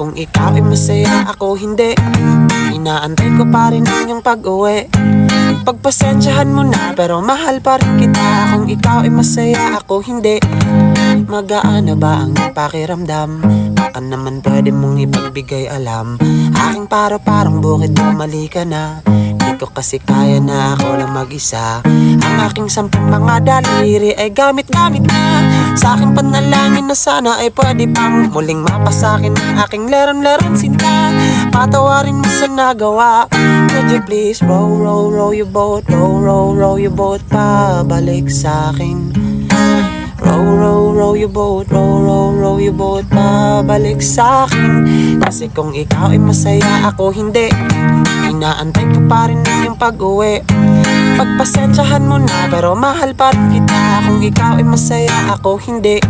kung ikaw ay masaya, ako hindi. Inaantay ko pa rin ang iyong pag-uwi. Pagpasensyahan mo na, pero mahal pa rin kita. Kung ikaw ay masaya, ako hindi. Magaan na ba ang pakiramdam? Baka naman pwede mong ipagbigay alam. Aking paro-parang bukid mo, mali ka na. Di ko kasi kaya na ako lang mag-isa. Ang aking 10 mga daliri ay gamit-gamit na. Sa aking panalangin na sana ay pwede pang muling mapasakin ang aking leron-leron sinta. Patawarin mo sa nagawa. Could you please row your boat, row your boat pabalik sa akin. Row your boat, row your boat pabalik sa akin. Kasi kung ikaw ay masaya, ako hindi. Inaantay ko pa rin ang iyong pag-uwi. Pagpasensyahan mo na, pero mahal pa rin kita. Kung ikaw ay masaya, ako hindi.